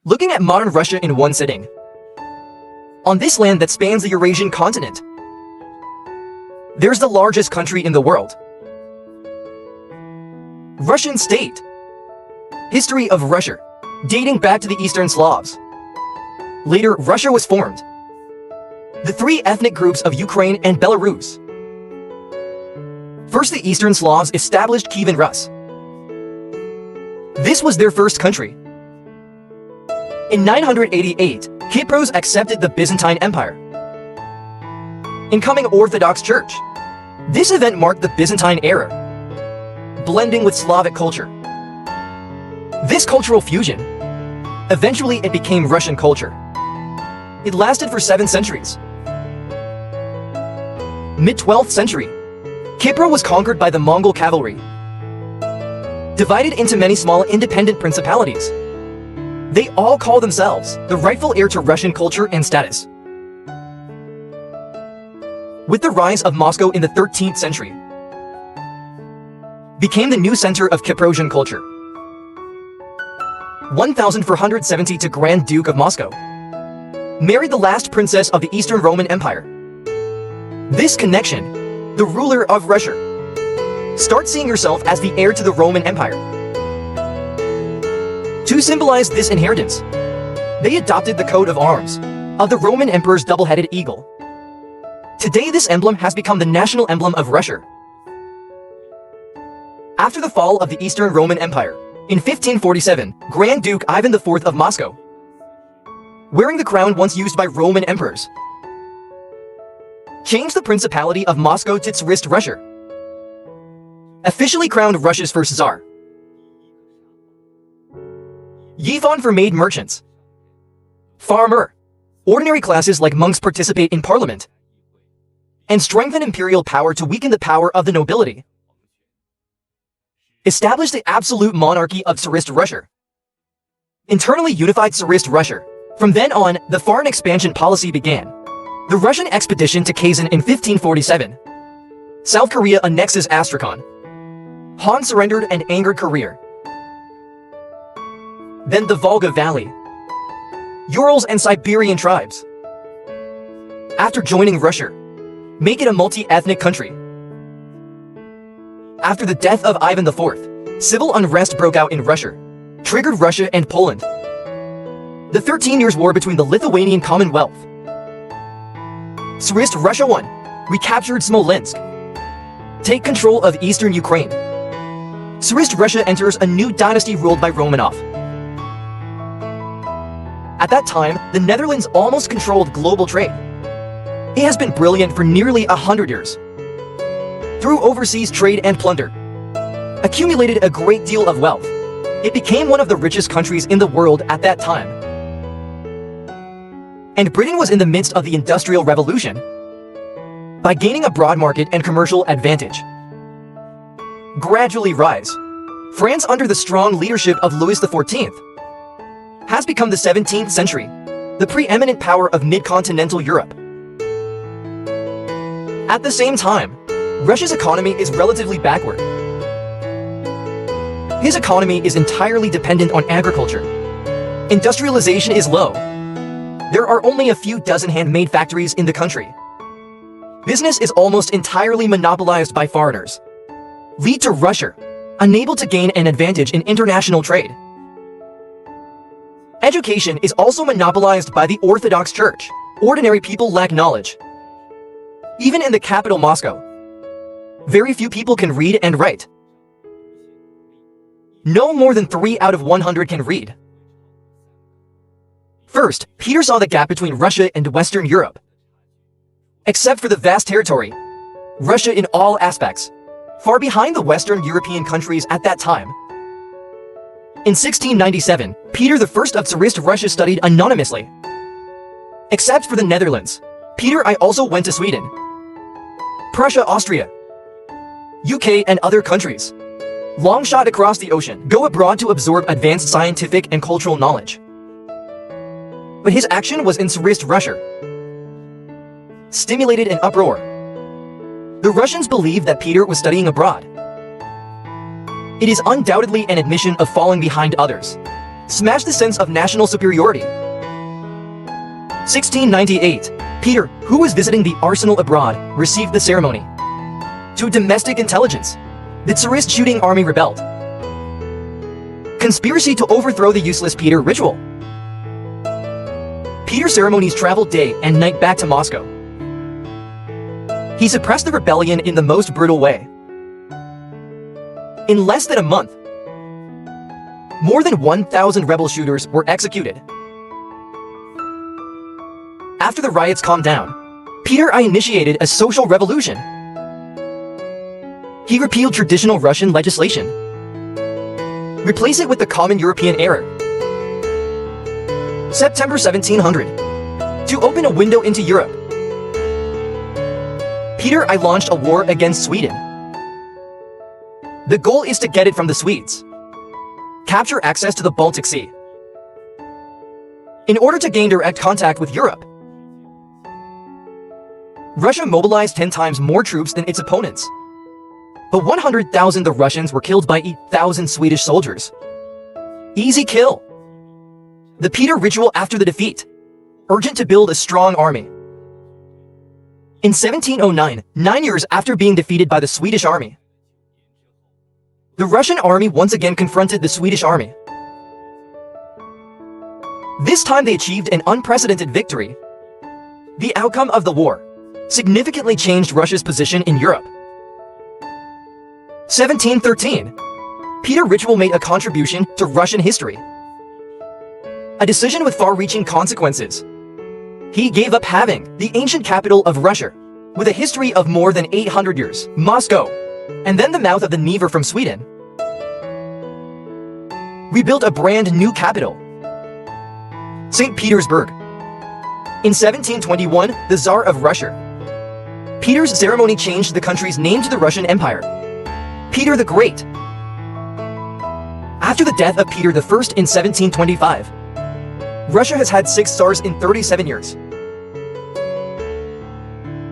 Looking at modern Russia in one sitting. On this land that spans the Eurasian continent, there's the largest country in the world. Russian state. History of Russia, dating back to the Eastern Slavs. Later, Russia was formed. The three ethnic groups of Ukraine and Belarus. First, the Eastern Slavs established Kievan Rus. This was their first country. In 988, Kypros accepted the Byzantine Empire, incoming Orthodox Church. This event marked the Byzantine era, blending with Slavic culture. This cultural fusion, eventually it became Russian culture. It lasted for 7 centuries. Mid-12th century, Kypros was conquered by the Mongol cavalry, divided into many small independent principalities. They all call themselves the rightful heir to Russian culture and status. With the rise of Moscow in the 13th century, became the new center of Kyprosian culture. 1470 to Grand Duke of Moscow, married the last princess of the Eastern Roman Empire. This connection, the ruler of Russia, start seeing herself as the heir to the Roman Empire. To symbolize this inheritance, they adopted the coat of arms of the Roman Emperor's double-headed eagle. Today this emblem has become the national emblem of Russia. After the fall of the Eastern Roman Empire, in 1547, Grand Duke Ivan IV of Moscow, wearing the crown once used by Roman emperors, changed the Principality of Moscow to Tsarist Russia, officially crowned Russia's first Tsar. Yifan for made merchants, farmer, ordinary classes like monks participate in parliament, and strengthen imperial power to weaken the power of the nobility. Established the absolute monarchy of Tsarist Russia. Internally unified Tsarist Russia. From then on, the foreign expansion policy began. The Russian expedition to Kazan in 1547. South Korea annexes Astrakhan. Han surrendered and angered Korea. Then the Volga Valley, Urals and Siberian tribes. After joining Russia, make it a multi-ethnic country. After the death of Ivan IV, civil unrest broke out in Russia, triggered Russia and Poland. The 13 Years' War between the Lithuanian Commonwealth. Tsarist Russia won, recaptured Smolensk, take control of eastern Ukraine. Tsarist Russia enters a new dynasty ruled by Romanov. At that time, the Netherlands almost controlled global trade. It has been brilliant for nearly 100 years. Through overseas trade and plunder, accumulated a great deal of wealth. It became one of the richest countries in the world at that time. And Britain was in the midst of the Industrial Revolution. By gaining a broad market and commercial advantage, gradually rise. France, under the strong leadership of Louis XIV, has become the 17th century, the preeminent power of mid-continental Europe. At the same time, Russia's economy is relatively backward. His economy is entirely dependent on agriculture. Industrialization is low. There are only a few dozen handmade factories in the country. Business is almost entirely monopolized by foreigners. Lead to Russia, unable to gain an advantage in international trade. Education is also monopolized by the Orthodox Church. Ordinary people lack knowledge. Even in the capital Moscow, very few people can read and write. No more than 3 out of 100 can read. First, Peter saw the gap between Russia and Western Europe. Except for the vast territory, Russia in all aspects, far behind the Western European countries at that time. In 1697, Peter I of Tsarist Russia studied anonymously. Except for the Netherlands, Peter I also went to Sweden, Prussia, Austria, UK and other countries. Long shot across the ocean, go abroad to absorb advanced scientific and cultural knowledge. But his action was in Tsarist Russia. Stimulated an uproar. The Russians believed that Peter was studying abroad. It is undoubtedly an admission of falling behind others. smashed the sense of national superiority. 1698. Peter, who was visiting the arsenal abroad, received the ceremony. To domestic intelligence, the Tsarist shooting army rebelled. Conspiracy to overthrow the useless Peter ritual. Peter ceremonies traveled day and night back to Moscow. He suppressed the rebellion in the most brutal way. In less than a month, more than 1,000 rebel shooters were executed. After the riots calmed down, Peter I initiated a social revolution. He repealed traditional Russian legislation, replaced it with the common European era. September 1700. To open a window into Europe, Peter I launched a war against Sweden. The goal is to get it from the Swedes, capture access to the Baltic Sea. In order to gain direct contact with Europe, Russia mobilized 10 times more troops than its opponents. But 100,000 the Russians were killed by 8,000 Swedish soldiers. Easy kill. The Peter ritual after the defeat. Urgent to build a strong army. In 1709, 9 years after being defeated by the Swedish army, the Russian army once again confronted the Swedish army. This time they achieved an unprecedented victory. The outcome of the war significantly changed Russia's position in Europe. 1713. Peter ritual made a contribution to Russian history. A decision with far-reaching consequences. He gave up having the ancient capital of Russia, with a history of more than 800 years, Moscow, and then the mouth of the Dnieper from Sweden. We built a brand new capital, St. Petersburg. In 1721, the Tsar of Russia, Peter's ceremony changed the country's name to the Russian Empire, Peter the Great. After the death of Peter I in 1725, Russia has had 6 Tsars in 37 years.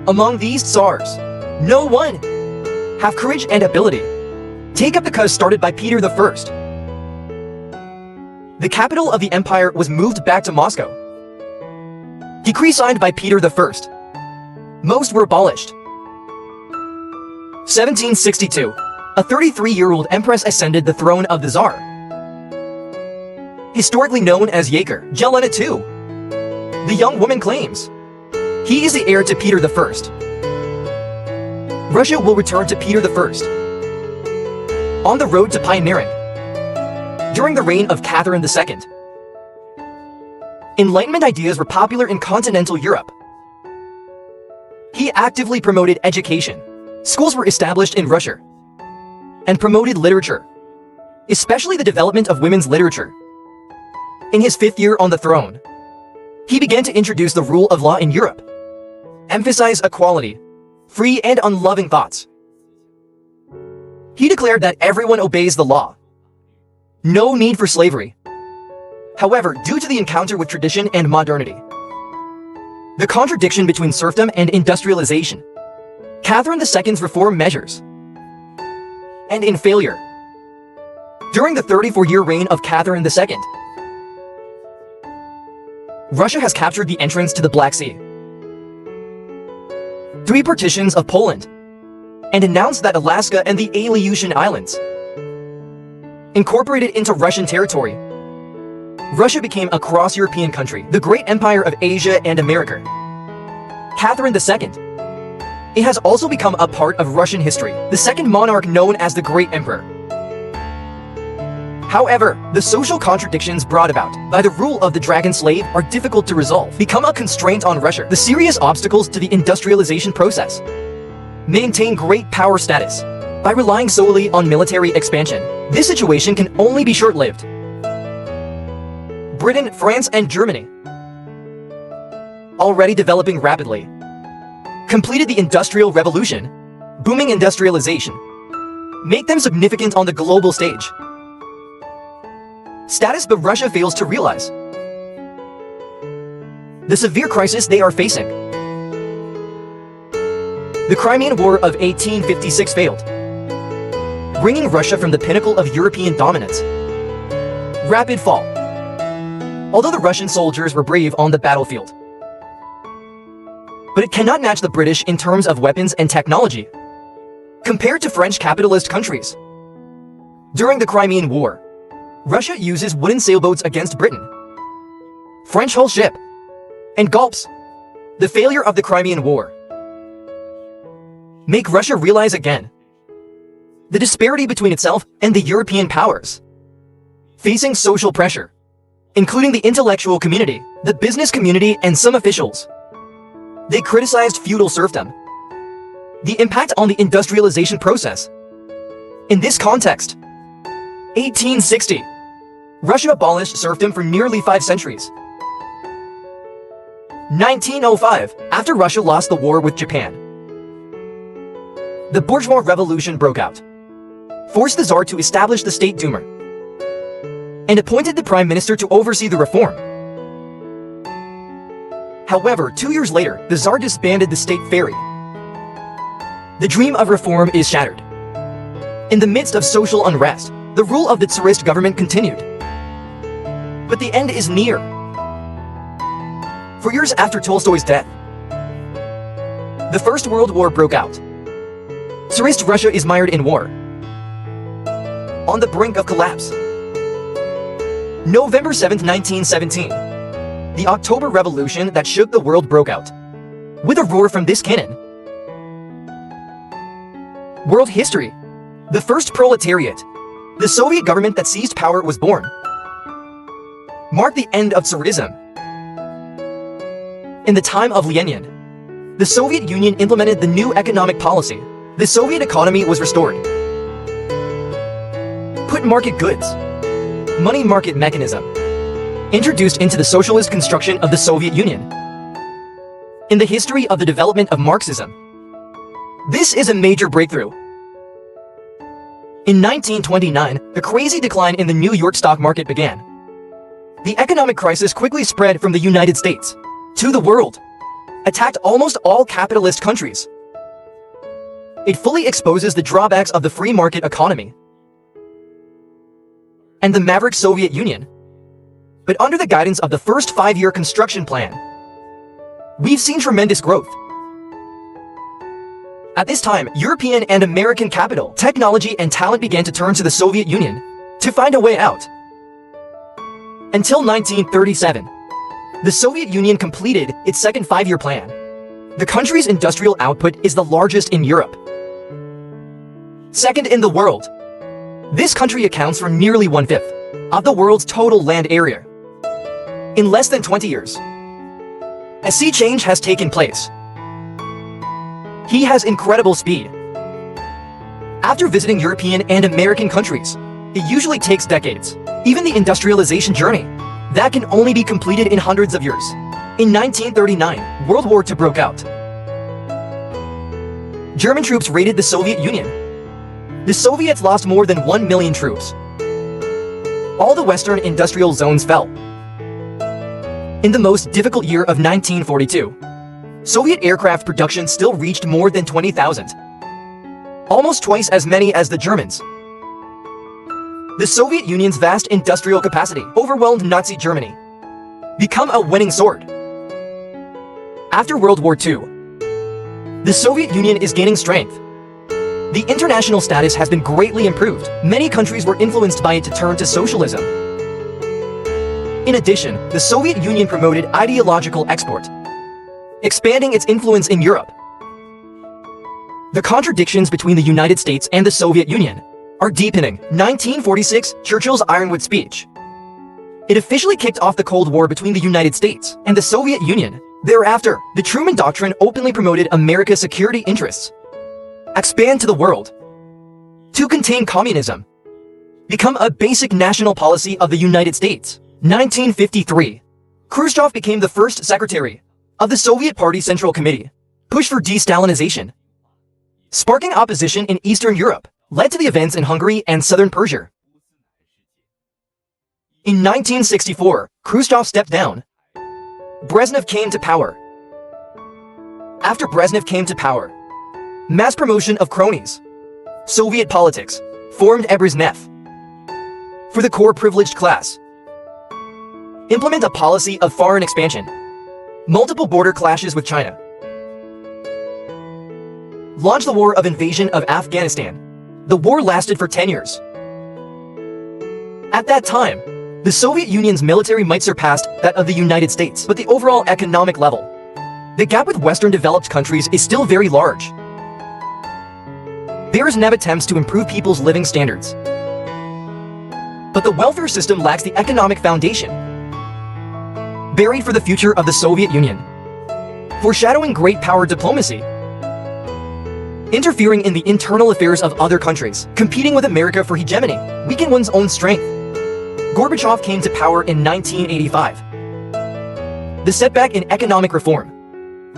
Among these Tsars, no one have courage and ability. Take up the cause started by Peter I. The capital of the empire was moved back to Moscow. Decree signed by Peter I. Most were abolished. 1762. A 33-year-old empress ascended the throne of the Tsar, historically known as Yekaterinka Jelena II. The young woman claims he is the heir to Peter I. Russia will return to Peter I on the road to pioneering. During the reign of Catherine II, Enlightenment ideas were popular in continental Europe. He actively promoted education. Schools were established in Russia and promoted literature, especially the development of women's literature. In his 5th year on the throne, he began to introduce the rule of law in Europe, emphasize equality, free and unloving thoughts. He declared that everyone obeys the law. No need for slavery. However, due to the encounter with tradition and modernity, the contradiction between serfdom and industrialization, Catherine II's reform measures, and in failure. During the 34-year reign of Catherine II, Russia has captured the entrance to the Black Sea, 3 partitions of Poland, and announced that Alaska and the Aleutian Islands incorporated into Russian territory. Russia became a cross-European country, the great empire of Asia and America. Catherine II. It has also become a part of Russian history, the second monarch known as the Great Emperor. However, the social contradictions brought about by the rule of the dragon slave are difficult to resolve, become a constraint on Russia. The serious obstacles to the industrialization process maintain great power status by relying solely on military expansion. This situation can only be short-lived. Britain, France, and Germany, already developing rapidly, completed the Industrial Revolution, booming industrialization, make them significant on the global stage. Status, but Russia fails to realize the severe crisis they are facing. The Crimean War of 1856 failed, bringing Russia from the pinnacle of European dominance. Rapid fall. although the Russian soldiers were brave on the battlefield. But it cannot match the British in terms of weapons and technology, compared to French capitalist countries. During the Crimean War, Russia uses wooden sailboats against Britain, French hull ship, and gulps. The failure of the Crimean War make Russia realize again the disparity between itself and the European powers. Facing social pressure, including the intellectual community, the business community, and some officials, they criticized feudal serfdom, the impact on the industrialization process. In this context, 1860, Russia abolished serfdom for nearly 5 centuries. 1905, after Russia lost the war with Japan, the bourgeois revolution broke out, forced the Tsar to establish the State Duma, and appointed the Prime Minister to oversee the reform. However, 2 years later, the Tsar disbanded the state ferry. The dream of reform is shattered. In the midst of social unrest, the rule of the Tsarist government continued. But the end is near. For years after Tolstoy's death, the First World War broke out. Tsarist Russia is mired in war, on the brink of collapse. November 7, 1917, the October Revolution that shook the world broke out, with a roar from this cannon. World history. The first proletariat, the Soviet government that seized power, was born. Marked the end of Tsarism. In the time of Lenin, the Soviet Union implemented the new economic policy. The Soviet economy was restored. Put market goods, money market mechanism, introduced into the socialist construction of the Soviet Union. In the history of the development of Marxism, this is a major breakthrough. In 1929, the crazy decline in the New York stock market began. The economic crisis quickly spread from the United States to the world, attacked almost all capitalist countries. It fully exposes the drawbacks of the free market economy and the maverick Soviet Union. But under the guidance of the first 5-year construction plan, we've seen tremendous growth. At this time, European and American capital, technology, and talent began to turn to the Soviet Union to find a way out. Until 1937, the Soviet Union completed its second 5-year plan. The country's industrial output is the largest in Europe, second in the world. This country accounts for nearly 1/5 of the world's total land area. In less than 20 years, a sea change has taken place. He has incredible speed. After visiting European and American countries, it usually takes decades. Even the industrialization journey, that can only be completed in hundreds of years. In 1939, World War II broke out. German troops raided the Soviet Union. The Soviets lost more than 1 million troops. All the Western industrial zones fell. In the most difficult year of 1942, Soviet aircraft production still reached more than 20,000, almost twice as many as the Germans. The Soviet Union's vast industrial capacity overwhelmed Nazi Germany, become a winning sword. After World War II, the Soviet Union is gaining strength. The international status has been greatly improved. Many countries were influenced by it to turn to socialism. In addition, the Soviet Union promoted ideological export, expanding its influence in Europe. The contradictions between the United States and the Soviet Union are deepening. 1946, Churchill's Ironwood speech. It officially kicked off the Cold War between the United States and the Soviet Union. Thereafter, the Truman Doctrine openly promoted America's security interests. Expand to the world. To contain communism. Become a basic national policy of the United States. 1953. Khrushchev became the first secretary of the Soviet Party Central Committee. Push for de-Stalinization. Sparking opposition in Eastern Europe, led to the events in Hungary and southern Persia. In 1964, Khrushchev stepped down. Brezhnev came to power. After Brezhnev came to power, mass promotion of cronies, Soviet politics, formed Brezhnev for the core privileged class. implement a policy of foreign expansion, multiple border clashes with China, launch the war of invasion of Afghanistan. The war lasted for 10 years. At that time, the Soviet Union's military might surpass that of the United States, but the overall economic level, the gap with Western developed countries is still very large. There is never attempts to improve people's living standards, but the welfare system lacks the economic foundation. Buried for the future of the Soviet Union. Foreshadowing great power diplomacy. Interfering in the internal affairs of other countries, competing with America for hegemony, weaken one's own strength. Gorbachev came to power in 1985. The setback in economic reform.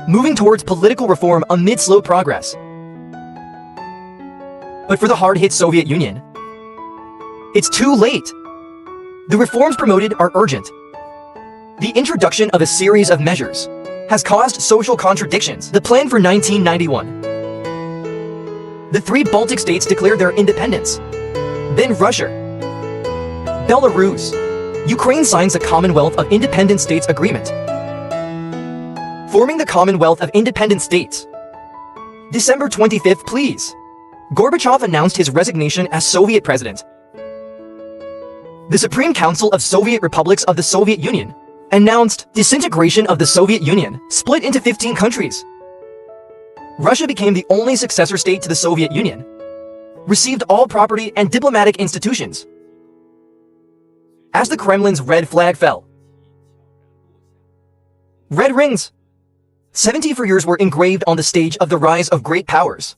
Moving towards political reform amid slow progress. But for the hard-hit Soviet Union, it's too late. The reforms promoted are urgent. The introduction of a series of measures has caused social contradictions. The plan for 1991. The 3 Baltic states declared their independence. Then Russia, Belarus, Ukraine signs the Commonwealth of Independent States Agreement, forming the Commonwealth of Independent States. December 25th, please. Gorbachev announced his resignation as Soviet president. The Supreme Council of Soviet Republics of the Soviet Union announced disintegration of the Soviet Union, split into 15 countries. Russia became the only successor state to the Soviet Union, received all property and diplomatic institutions. As the Kremlin's red flag fell, red rings, 70 figures were engraved on the stage of the rise of great powers.